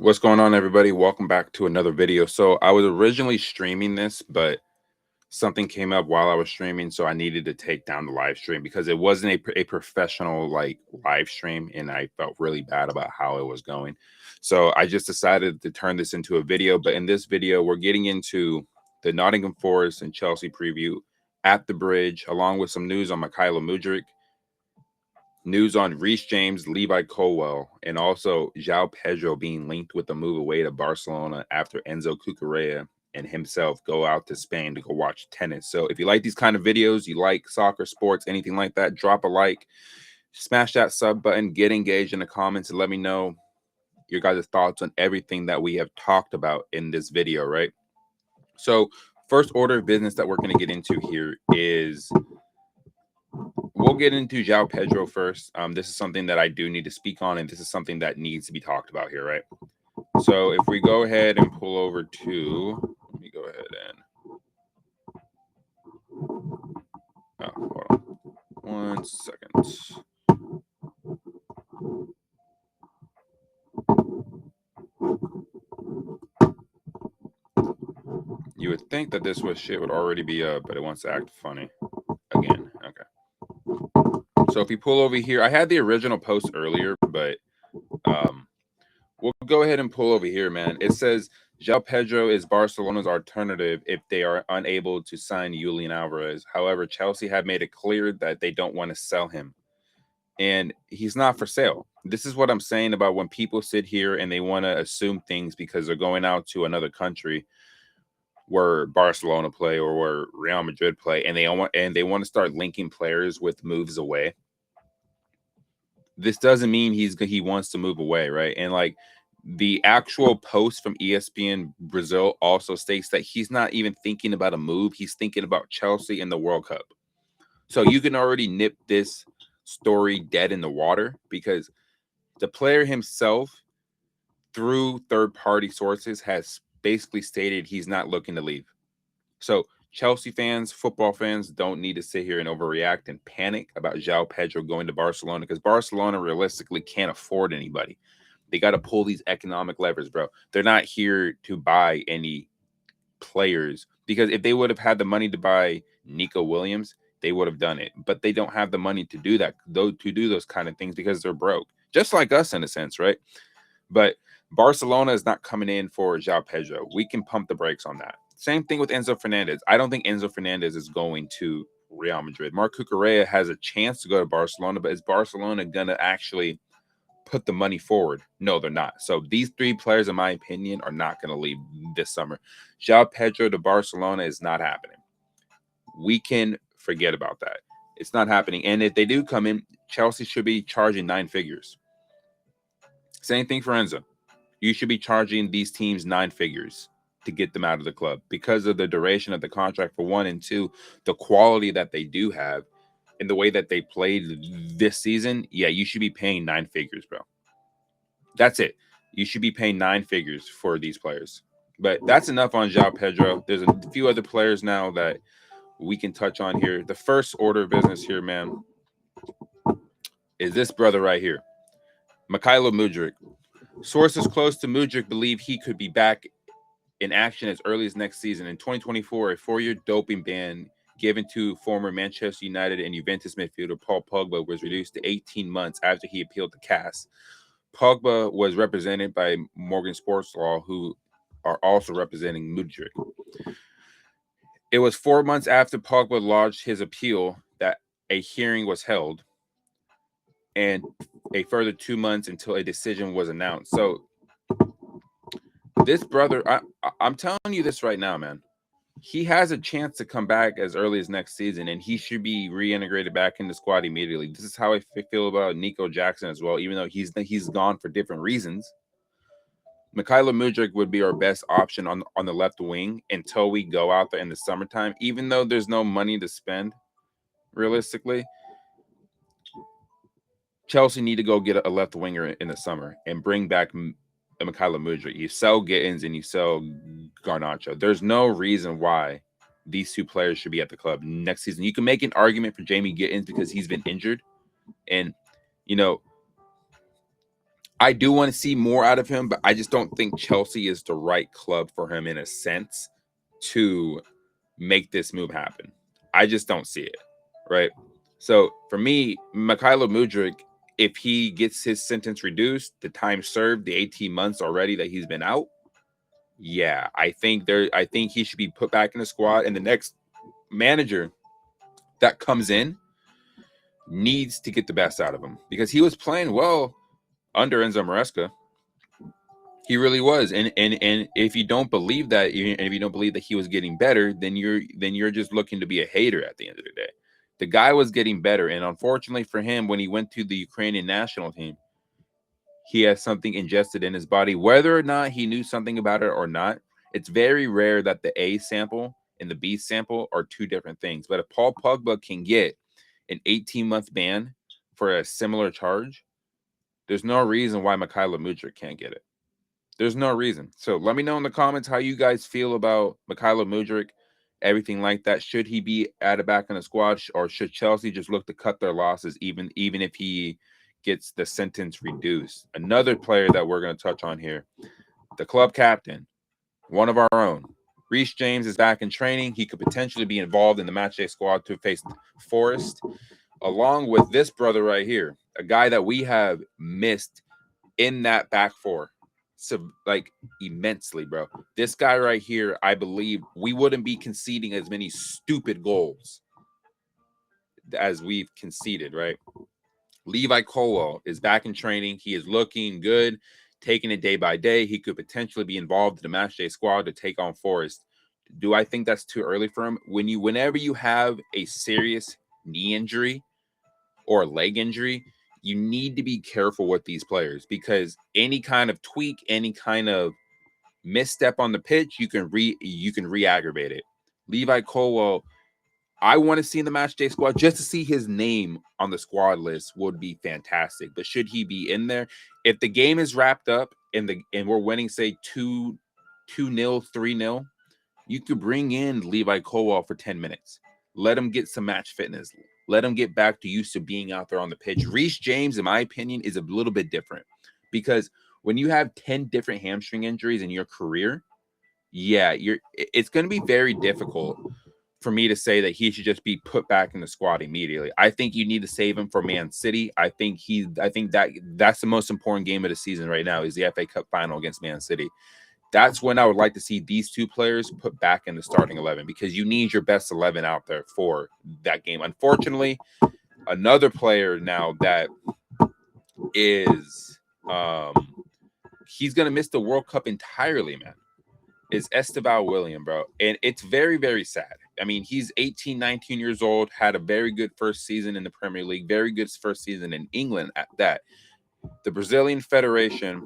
What's going on, everybody? Welcome back to another video. So I was originally streaming this, but something came up while I was streaming, so I needed to take down the live stream because it wasn't a professional live stream, and I felt really bad about how it was going. So I just decided to turn this into a video. But in this video, we're getting into the Nottingham Forest and Chelsea preview at the bridge, along with some news on Mudryk, news on Reece James, Levi, Colwill, and also Joao Pedro being linked with the move away to Barcelona after Enzo Cucurella and himself go out to Spain to go watch tennis. So if you like these kind of videos, you like soccer, sports, anything like that, drop a like, smash that sub button, get engaged in the comments, and let me know your guys' thoughts on everything that we have talked about in this video, right? So first order of business that we're going to get into here is we'll get into Joao Pedro first. This is something that I do need to speak on, and this is something that needs to be talked about here, right? So if we go ahead and pull over to, let me go ahead and, hold on 1 second. You would think that this shit would already be up, but it wants to act funny again. Okay. So if you pull over here, I had the original post earlier, but we'll go ahead and pull over here, man. It says Joao Pedro is Barcelona's alternative if they are unable to sign Julian Alvarez. However, Chelsea have made it clear that they don't want to sell him, and he's not for sale. This is what I'm saying about when people sit here and they want to assume things because they're going out to another country where Barcelona play or where Real Madrid play, and they want to start linking players with moves away. This doesn't mean he wants to move away, right? And like the actual post from ESPN Brazil also states that he's not even thinking about a move. He's thinking about Chelsea and the World Cup. So you can already nip this story dead in the water because the player himself, through third-party sources, has basically stated he's not looking to leave. So Chelsea fans, football fans don't need to sit here and overreact and panic about Joao Pedro going to Barcelona because Barcelona realistically can't afford anybody. They got to pull these economic levers, bro. They're not here to buy any players because if they would have had the money to buy Nico Williams, they would have done it. But they don't have the money to do that, though, to do those kind of things because they're broke, just like us in a sense, right? But Barcelona is not coming in for Joao Pedro. We can pump the brakes on that. Same thing with Enzo Fernandez. I don't think Enzo Fernandez is going to Real Madrid. Marc Cucurella has a chance to go to Barcelona, but is Barcelona going to actually put the money forward? No, they're not. So these three players, in my opinion, are not going to leave this summer. Joao Pedro to Barcelona is not happening. We can forget about that. It's not happening. And if they do come in, Chelsea should be charging 9 figures. Same thing for Enzo. You should be charging these teams 9 figures to get them out of the club because of the duration of the contract, for one, and two, the quality that they do have and the way that they played this season. Yeah, you should be paying 9 figures, bro. That's it. You should be paying 9 figures for these players. But that's enough on Joao Pedro. There's a few other players now that we can touch on here. The first order of business here, man, is this brother right here, Mudryk. Sources close to Mudryk believe he could be back in action as early as next season. In 2024, a 4-year doping ban given to former Manchester United and Juventus midfielder Paul Pogba was reduced to 18 months after he appealed to CAS. Pogba was represented by Morgan Sports Law, who are also representing Mudryk. It was 4 months after Pogba lodged his appeal that a hearing was held, and a further 2 months until a decision was announced. So this brother, I'm telling you this right now, man. He has a chance to come back as early as next season, and he should be reintegrated back in the squad immediately. This is how I feel about Nico Jackson as well, even though he's gone for different reasons. Mudryk would be our best option on the left wing until we go out there in the summertime, even though there's no money to spend, realistically. Chelsea need to go get a left winger in the summer and bring back Mudryk. You sell Gittins and you sell Garnacho. There's no reason why these two players should be at the club next season. You can make an argument for Jamie Gittins because he's been injured. And, you know, I do want to see more out of him, but I just don't think Chelsea is the right club for him in a sense to make this move happen. I just don't see it, right? So for me, Mykhailo Mudryk, if he gets his sentence reduced, the time served, the 18 months already that he's been out, yeah, I think he should be put back in the squad, and the next manager that comes in needs to get the best out of him because he was playing well under Enzo Maresca. He really was, and if you don't believe that, and if you don't believe that he was getting better, then you're just looking to be a hater at the end of the day. The guy was getting better, and unfortunately for him, when he went to the Ukrainian national team, he has something ingested in his body. Whether or not he knew something about it or not, it's very rare that the A sample and the B sample are two different things. But if Paul Pogba can get an 18-month ban for a similar charge, there's no reason why Mykhailo Mudryk can't get it. There's no reason. So let me know in the comments how you guys feel about Mykhailo Mudryk, everything like that. Should he be added back in the squad, or should Chelsea just look to cut their losses, even if he gets the sentence reduced? Another player that we're going to touch on here, the club captain, one of our own, Reece James, is back in training. He could potentially be involved in the matchday squad to face Forest, along with this brother right here, a guy that we have missed in that back four. So, like, immensely, bro. This guy right here, I believe we wouldn't be conceding as many stupid goals as we've conceded, right? Levi Colwill is back in training. He is looking good, taking it day by day. He could potentially be involved in the matchday squad to take on Forest. Do I think that's too early for him? Whenever you have a serious knee injury or leg injury, you need to be careful with these players, because any kind of tweak, any kind of misstep on the pitch, you can re-aggravate it. Levi Colwill, I want to see in the match day squad. Just to see his name on the squad list would be fantastic. But should he be in there? If the game is wrapped up and we're winning, say 2-0, 3-0, you could bring in Levi Colwill for 10 minutes. Let him get some match fitness. Let him get back to used to being out there on the pitch. Reece James, in my opinion, is a little bit different, because when you have 10 different hamstring injuries in your career, yeah, it's going to be very difficult for me to say that he should just be put back in the squad immediately. I think you need to save him for Man City. I think that's the most important game of the season right now, is the FA Cup final against Man City. That's when I would like to see these two players put back in the starting 11, because you need your best 11 out there for that game. Unfortunately, another player now that is he's going to miss the World Cup entirely, man, is Esteban William, bro. And it's very, very sad. I mean, he's 18, 19 years old, had a very good first season in the Premier League, very good first season in England at that. The Brazilian Federation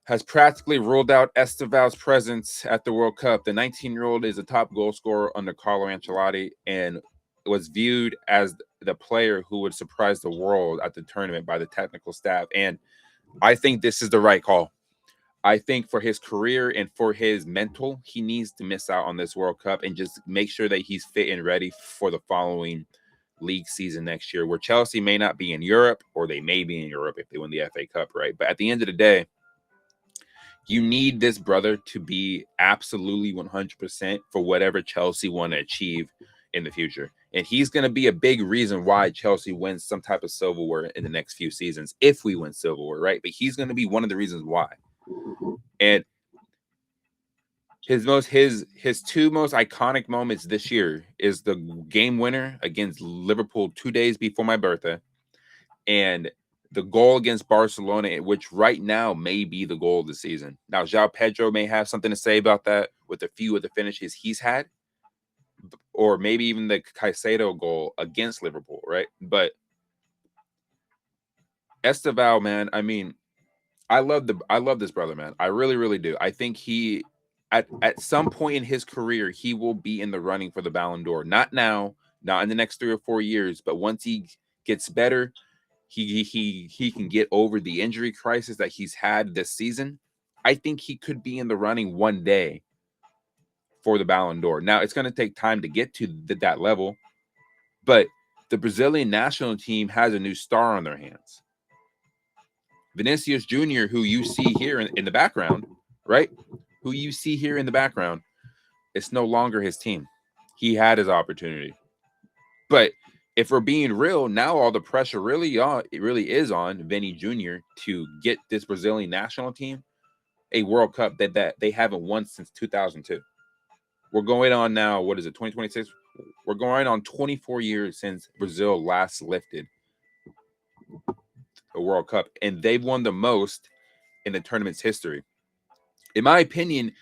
has practically ruled out Esteban's presence at the World Cup. The 19-year-old is a top goal scorer under Carlo Ancelotti and was viewed as the player who would surprise the world at the tournament by the technical staff. And I think this is the right call. I think for his career and for his mental, he needs to miss out on this World Cup and just make sure that he's fit and ready for the following league season next year, where Chelsea may not be in Europe, or they may be in Europe if they win the FA Cup, right? But at the end of the day, you need this brother to be absolutely 100% for whatever Chelsea want to achieve in the future. And he's going to be a big reason why Chelsea wins some type of silverware in the next few seasons, if we win silverware, right? But he's going to be one of the reasons why. And his two most iconic moments this year is the game winner against Liverpool 2 days before my birthday, and the goal against Barcelona, which right now may be the goal of the season. Now, Joao Pedro may have something to say about that with a few of the finishes he's had, or maybe even the Caicedo goal against Liverpool, right? But Esteban, man, I mean, I love this brother, man. I really, really do. I think he, at some point in his career, he will be in the running for the Ballon d'Or. Not now, not in the next 3 or 4 years, but once he gets better, he can get over the injury crisis that he's had this season. I think he could be in the running one day for the Ballon d'Or. Now, it's going to take time to get to that level, but the Brazilian national team has a new star on their hands. Vinicius Jr., who you see here in the background, right? Who you see here in the background, it's no longer his team. He had his opportunity. But if we're being real, now all the pressure really is on Vinny Jr. to get this Brazilian national team a World Cup that they haven't won since 2002. We're going on now, what is it, 2026? We're going on 24 years since Brazil last lifted a World Cup, and they've won the most in the tournament's history. In my opinion,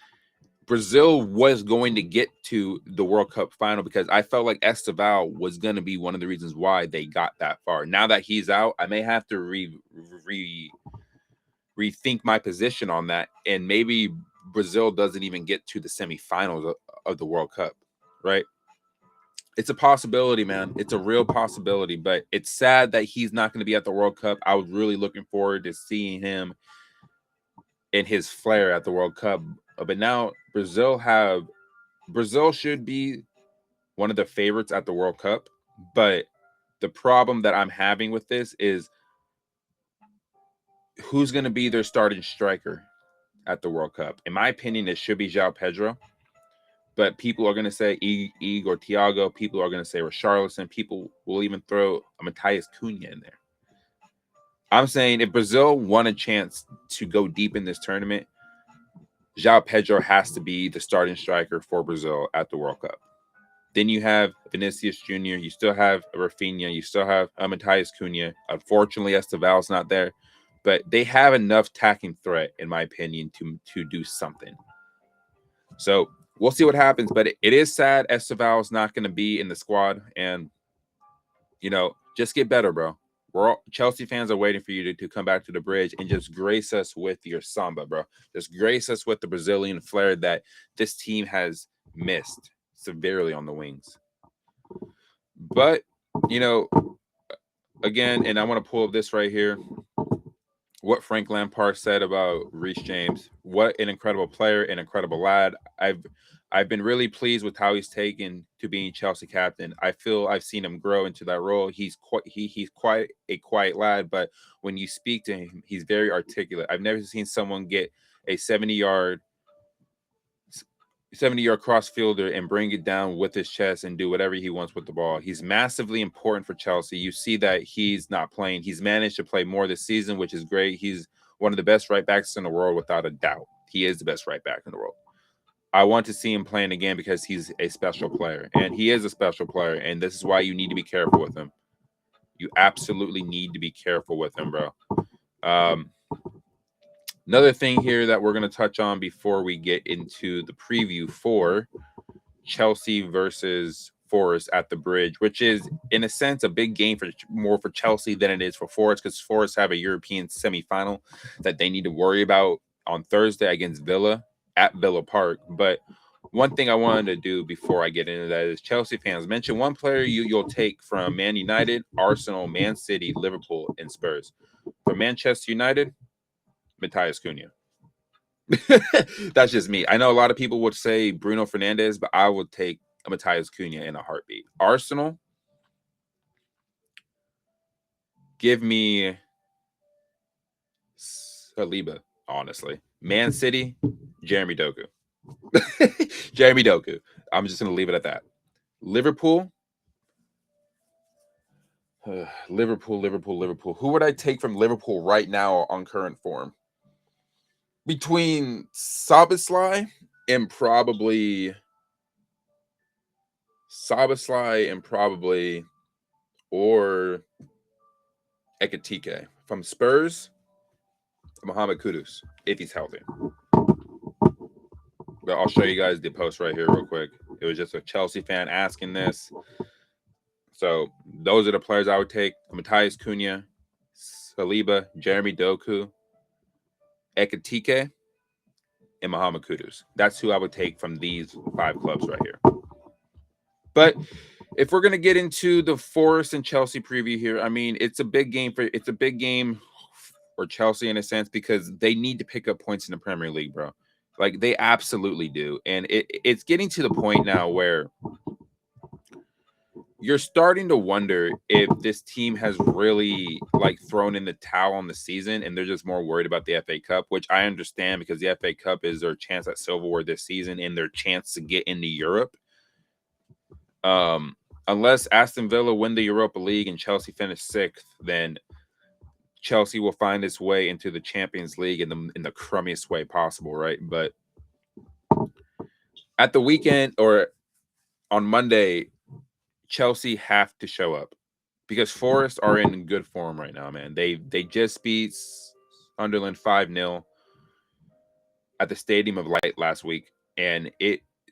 Brazil was going to get to the World Cup final because I felt like Esteval was going to be one of the reasons why they got that far. Now that he's out, I may have to rethink my position on that, and maybe Brazil doesn't even get to the semifinals of the World Cup, right? It's a possibility, man. It's a real possibility, but it's sad that he's not going to be at the World Cup. I was really looking forward to seeing him in his flair at the World Cup. But now Brazil should be one of the favorites at the World Cup. But the problem that I'm having with this is who's going to be their starting striker at the World Cup. In my opinion, it should be Joao Pedro. But people are going to say Igor Thiago. People are going to say Richarlison. People will even throw a Matheus Cunha in there. I'm saying if Brazil won a chance to go deep in this tournament, Joao Pedro has to be the starting striker for Brazil at the World Cup. Then you have Vinicius Jr. You still have Rafinha. You still have Matheus Cunha. Unfortunately, Esteval's not there. But they have enough attacking threat, in my opinion, to do something. So we'll see what happens, but it is sad Esteval is not going to be in the squad, and just get better, bro. Chelsea fans are waiting for you to come back to the bridge and just grace us with your samba, bro. Just grace us with the Brazilian flair that this team has missed severely on the wings. But again, and I want to pull up this right here. What Frank Lampard said about Reece James. What an incredible player, an incredible lad. I've been really pleased with how he's taken to being Chelsea captain. I feel I've seen him grow into that role. He's quite a quiet lad, but when you speak to him, he's very articulate. I've never seen someone get a 70-yard cross fielder and bring it down with his chest and do whatever he wants with the ball. He's massively important for Chelsea. You see that he's not playing. He's managed to play more this season, which is great. He's one of the best right backs in the world, without a doubt. He is the best right back in the world. I want to see him playing again because he's a special player, and he is a special player, and this is why you need to be careful with him. You absolutely need to be careful with him, bro. Another thing here that we're going to touch on before we get into the preview for Chelsea versus Forest at the Bridge, which is, in a sense, a big game more for Chelsea than it is for Forest, because Forest have a European semifinal that they need to worry about on Thursday against Villa at Villa Park. But one thing I wanted to do before I get into that is Chelsea fans, mention one player you'll take from Man United, Arsenal, Man City, Liverpool, and Spurs. For Manchester United, Matheus Cunha. That's just me. I know a lot of people would say Bruno Fernandes, but I would take a Matheus Cunha in a heartbeat. Arsenal, give me Saliba, honestly. Man City, Jeremy Doku. Jeremy Doku. I'm just going to leave it at that. Liverpool. Liverpool. Who would I take from Liverpool right now on current form? Between Szoboszlai and probably or Ekitike. From Spurs, Mohamed Kudus, if he's healthy. But I'll show you guys the post right here real quick. It was just a Chelsea fan asking this. So those are the players I would take. Matheus Cunha, Saliba, Jeremy Doku, Ekitike, and Mohamed Kudus. That's who I would take from these 5 clubs right here. But if we're going to get into the Forest and Chelsea preview here, I mean, it's a big game for Chelsea in a sense, because they need to pick up points in the Premier League, bro. Like, they absolutely do. And it's getting to the point now where you're starting to wonder if this team has really like thrown in the towel on the season and they're just more worried about the FA Cup, which I understand because the FA Cup is their chance at silverware this season and their chance to get into Europe. Unless Aston Villa win the Europa League and Chelsea finish 6th, then Chelsea will find its way into the Champions League in the crummiest way possible, right? But at the weekend or on Monday, Chelsea have to show up because Forest are in good form right now, man. They just beat Sunderland 5-0 at the Stadium of Light last week, and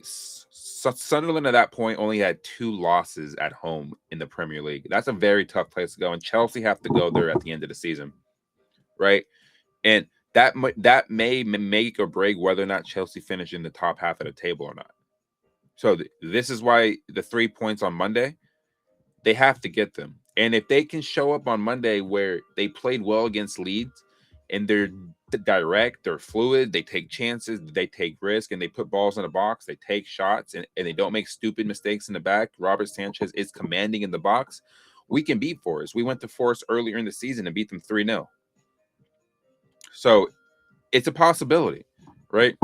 Sunderland at that point only had 2 losses at home in the Premier League. That's a very tough place to go, and Chelsea have to go there at the end of the season, right? And that may make or break whether or not Chelsea finish in the top half of the table or not. So this is why the 3 points on Monday, they have to get them. And if they can show up on Monday where they played well against Leeds and they're direct, they're fluid, they take chances, they take risk, and they put balls in the box, they take shots, and they don't make stupid mistakes in the back. Robert Sanchez is commanding in the box. We can beat Forest. We went to Forest earlier in the season and beat them 3-0. So it's a possibility, right?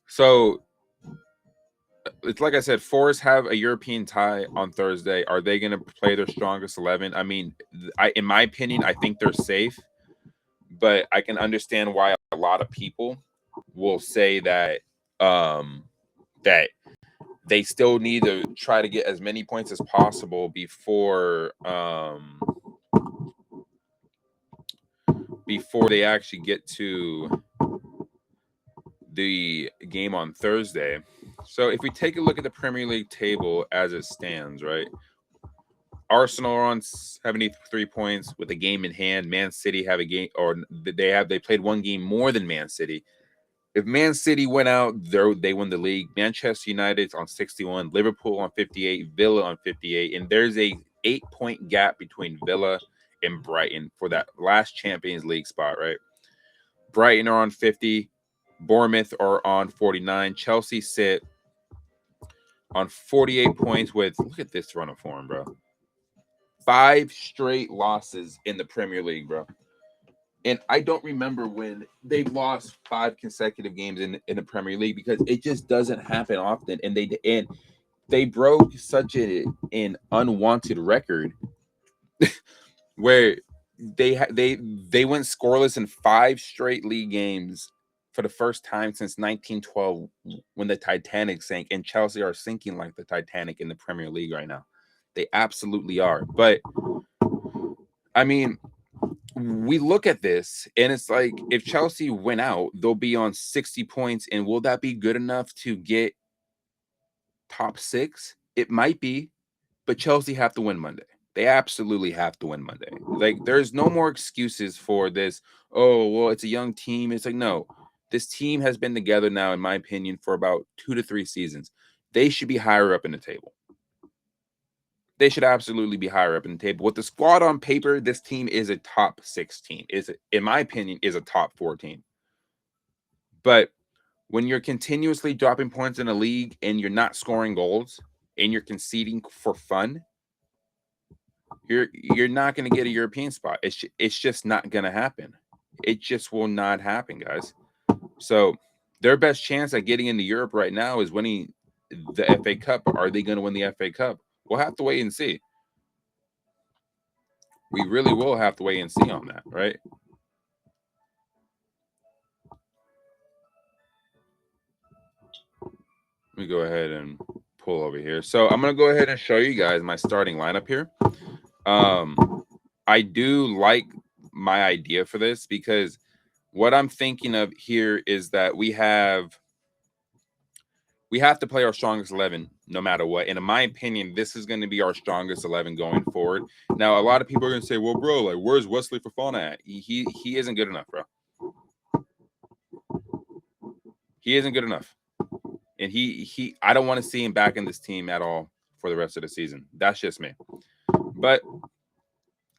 So it's like I said, Forest have a European tie on Thursday. Are they going to play their strongest 11? I mean, in my opinion, I think they're safe, but I can understand why a lot of people will say that that they still need to try to get as many points as possible before they actually get to the game on Thursday. So if we take a look at the Premier League table as it stands, right? Arsenal are on 73 points with a game in hand. Man City have a game, or they played one game more than Man City. If Man City went out, they win the league. Manchester United's on 61, Liverpool on 58, Villa on 58, and there's a 8-point gap between Villa and Brighton for that last Champions League spot, right? Brighton are on 50, Bournemouth are on 49, Chelsea sit on 48 points with, look at this run of form, bro. 5 straight losses in the Premier League, bro. And I don't remember when they've lost 5 consecutive games in the Premier League because it just doesn't happen often. And they broke such an unwanted record where they went scoreless in 5 straight league games for the first time since 1912 when the Titanic sank, and Chelsea are sinking like the Titanic in the Premier League right now. They absolutely are. But I mean, we look at this and it's like if Chelsea win out, they'll be on 60 points. And will that be good enough to get top 6? It might be, but Chelsea have to win Monday. They absolutely have to win Monday. Like, there's no more excuses for this. Oh, well, it's a young team. It's like, no, this team has been together now, in my opinion, for about 2 to 3 seasons. They should be higher up in the table. They should absolutely be higher up in the table. With the squad on paper, this team is a top 6 team. In my opinion, is a top 4 team. But when you're continuously dropping points in a league and you're not scoring goals and you're conceding for fun, you're not going to get a European spot. It's just not going to happen. It just will not happen, guys. So their best chance at getting into Europe right now is winning the FA Cup. Are they going to win the FA Cup? We'll have to wait and see. We really will have to wait and see on that, right? Let me go ahead and pull over here. So I'm going to go ahead and show you guys my starting lineup here. I do like my idea for this because what I'm thinking of here is that we have to play our strongest 11 no matter what. And in my opinion, this is going to be our strongest 11 going forward. Now, a lot of people are going to say, well, bro, like, where's Wesley Fofana at? He isn't good enough, bro. He isn't good enough. And I don't want to see him back in this team at all for the rest of the season. That's just me. But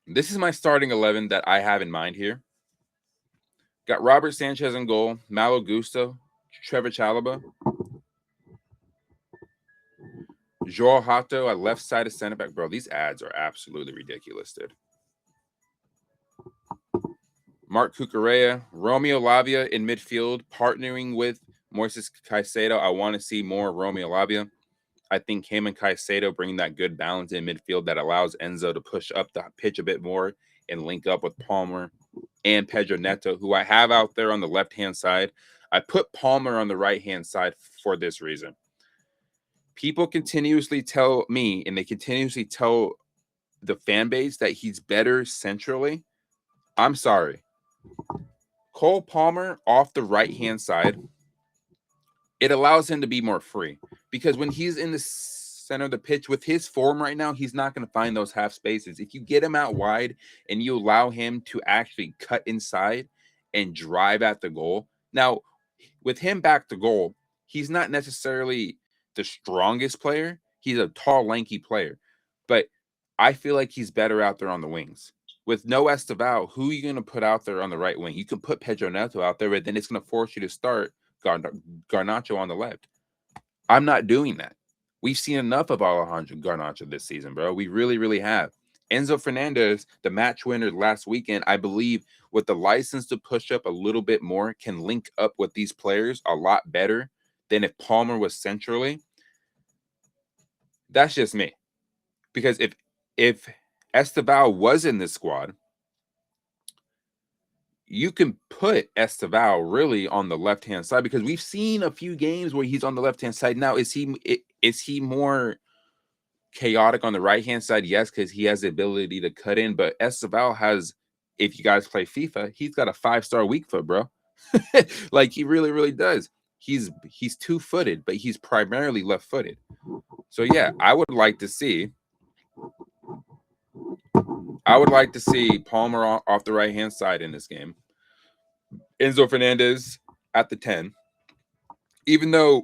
this is my starting 11 that I have in mind here. Got Robert Sanchez in goal, Malo Gusto, Trevor Chalobah, Joao Hato at left side of center back. Bro, these ads are absolutely ridiculous, dude. Mark Cucurella, Romeo Lavia in midfield, partnering with Moises Caicedo. I want to see more Romeo Lavia. I think him and Caicedo bring that good balance in midfield that allows Enzo to push up the pitch a bit more and link up with Palmer and Pedro Neto, who I have out there on the left-hand side. I put Palmer on the right-hand side for this reason. People continuously tell me, and they continuously tell the fan base, that he's better centrally. I'm sorry. Cole Palmer off the right-hand side, it allows him to be more free, because when he's in the center of the pitch with his form right now, he's not going to find those half spaces. If you get him out wide and you allow him to actually cut inside and drive at the goal. Now, with him back to goal, he's not necessarily the strongest player. He's a tall, lanky player, but I feel like he's better out there on the wings. With no Esteval, who are you going to put out there on the right wing? You can put Pedro Neto out there, but then it's going to force you to start Garnacho on the left. I'm not doing that. We've seen enough of Alejandro Garnacho this season, bro. We really, really have. Enzo Fernandez, the match winner last weekend, I believe, with the license to push up a little bit more, can link up with these players a lot better than if Palmer was centrally. That's just me. Because if Esteval was in this squad, you can put Esteval really on the left-hand side, because we've seen a few games where he's on the left-hand side. Now, is he more chaotic on the right-hand side? Yes, because he has the ability to cut in. But Esteval has, if you guys play FIFA, he's got a 5-star weak foot, bro. Like, he really, really does. He's two-footed, but he's primarily left-footed. So yeah, I would like to see Palmer off the right-hand side in this game. Enzo Fernandez at the 10. Even though,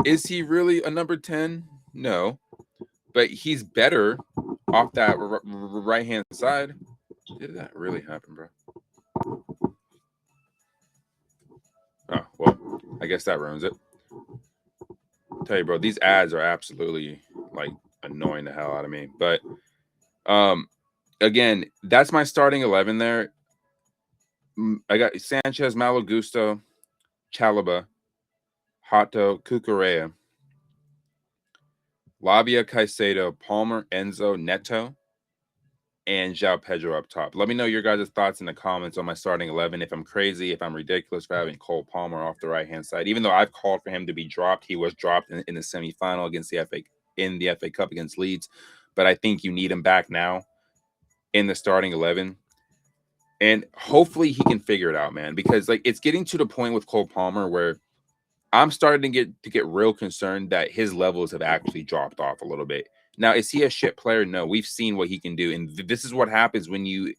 is he really a number 10? No. But he's better off that right-hand side. Did that really happen, bro? Oh, well, I guess that ruins it. I'll tell you, bro, these ads are absolutely, like, annoying the hell out of me. But, again, that's my starting 11 there. I got Sanchez, Malo Gusto, Chalaba, Hato, Cucurella, Lavia, Caicedo, Palmer, Enzo, Neto, and Joao Pedro up top. Let me know your guys' thoughts in the comments on my starting 11. If I'm crazy, if I'm ridiculous for having Cole Palmer off the right-hand side. Even though I've called for him to be dropped, he was dropped in the semifinal against the FA Cup against Leeds. But I think you need him back now in the starting 11. And hopefully he can figure it out, man. Because, like, it's getting to the point with Cole Palmer where I'm starting to get real concerned that his levels have actually dropped off a little bit. Now, is he a shit player? No, we've seen what he can do. And this is what happens when you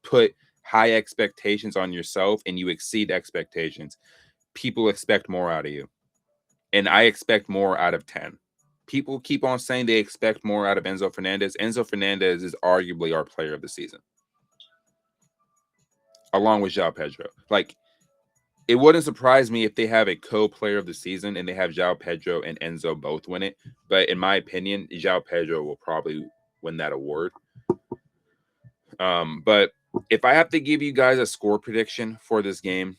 put high expectations on yourself and you exceed expectations. People expect more out of you. And I expect more out of 10. People keep on saying they expect more out of Enzo Fernandez. Enzo Fernandez is arguably our player of the season, along with Joao Pedro. Like, it wouldn't surprise me if they have a co-player of the season and they have Joao Pedro and Enzo both win it. But in my opinion, Joao Pedro will probably win that award. But if I have to give you guys a score prediction for this game,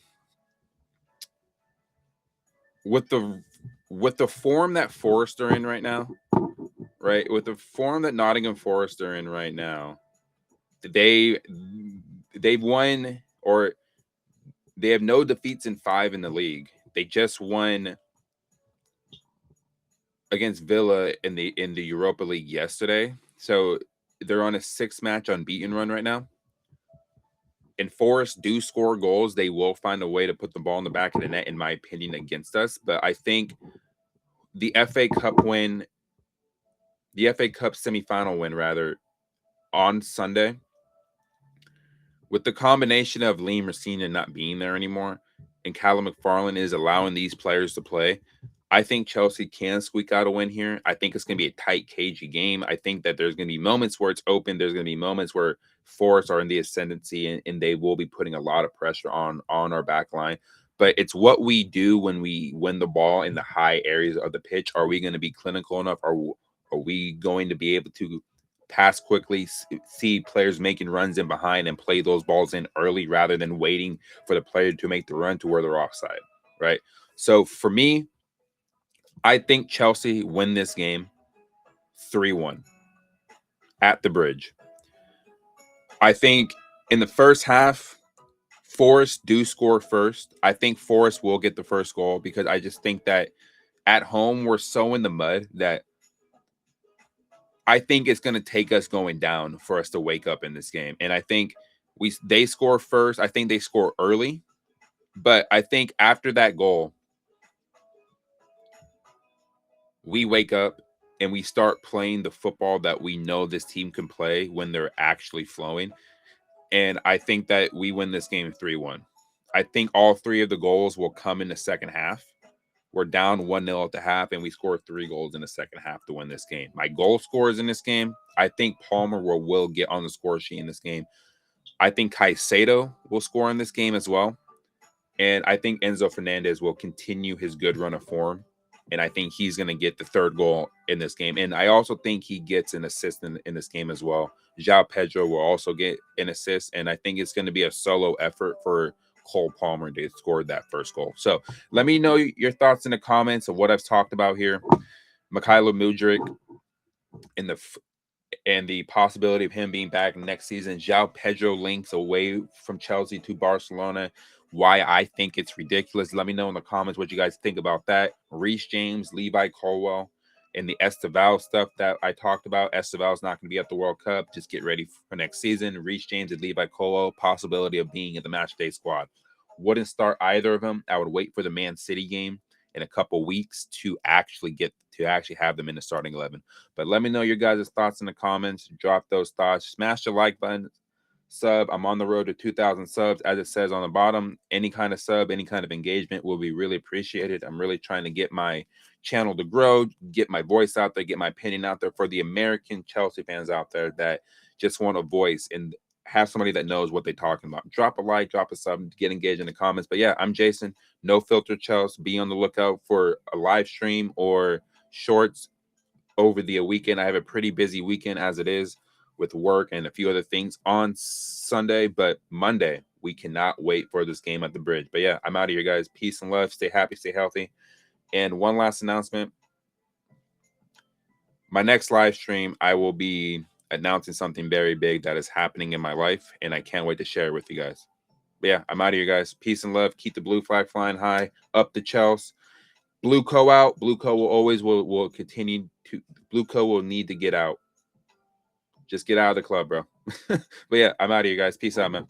with the form that Forest are in right now, right? With the form that Nottingham Forest are in right now, they've won, or they have no defeats in 5 in the league. They just won against Villa in the Europa League yesterday. So they're on a 6-match unbeaten run right now. And Forest do score goals. They will find a way to put the ball in the back of the net, in my opinion, against us. But I think the FA Cup semifinal win, rather, on Sunday, with the combination of Liam Racine not being there anymore and Callum McFarlane is allowing these players to play, I think Chelsea can squeak out a win here. I think it's going to be a tight, cagey game. I think that there's going to be moments where it's open. There's going to be moments where Forest are in the ascendancy, and they will be putting a lot of pressure on our back line. But it's what we do when we win the ball in the high areas of the pitch. Are we going to be clinical enough? Are Are we going to be able to pass quickly, see players making runs in behind and play those balls in early rather than waiting for the player to make the run to where they're offside, right? So for me, I think Chelsea win this game 3-1 at the Bridge. I think in the first half, Forest do score first. I think Forest will get the first goal because I just think that at home we're so in the mud that I think it's going to take us going down for us to wake up in this game. And I think they score first. I think they score early. But I think after that goal, we wake up and we start playing the football that we know this team can play when they're actually flowing. And I think that we win this game 3-1. I think all three of the goals will come in the second half. We're down 1-0 at the half, and we score 3 goals in the second half to win this game. My goal scorers in this game, I think Palmer will get on the score sheet in this game. I think Caicedo will score in this game as well. And I think Enzo Fernandez will continue his good run of form. And I think he's going to get the third goal in this game. And I also think he gets an assist in this game as well. Joao Pedro will also get an assist. And I think it's going to be a solo effort for Cole Palmer to score that first goal. So let me know your thoughts in the comments of what I've talked about here. Mykhailo Mudryk and the possibility of him being back next season. Joao Pedro links away from Chelsea to Barcelona. Why I think it's ridiculous. Let me know in the comments what you guys think about that. Reece James, Levi, Colwill, and the Esteval stuff that I talked about. Esteval's not going to be at the World Cup. Just get ready for next season. Reece James and Levi Colwill, possibility of being in the matchday squad. Wouldn't start either of them. I would wait for the Man City game in a couple weeks to actually have them in the starting 11. But let me know your guys' thoughts in the comments. Drop those thoughts. Smash the like button. Sub. I'm on the road to 2,000 subs, as it says on the bottom. Any kind of sub, any kind of engagement will be really appreciated. I'm really trying to get my channel to grow, get my voice out there, get my opinion out there for the American Chelsea fans out there that just want a voice and have somebody that knows what they're talking about. Drop a like, drop a sub, get engaged in the comments. But yeah, I'm Jason. No Filter Chelsea. Be on the lookout for a live stream or shorts over the weekend. I have a pretty busy weekend as it is with work and a few other things on Sunday, but Monday we cannot wait for this game at the Bridge. But yeah, I'm out of here, guys. Peace and love. Stay happy, stay healthy. And one last announcement. My next live stream, I will be announcing something very big that is happening in my life, and I can't wait to share it with you guys. But yeah, I'm out of here, guys. Peace and love. Keep the blue flag flying high. Up the Chelsea. Blue Co out. Blue Co will continue to. Blue Co will need to get out. Just get out of the club, bro. But yeah, I'm out of here, guys. Peace out, man.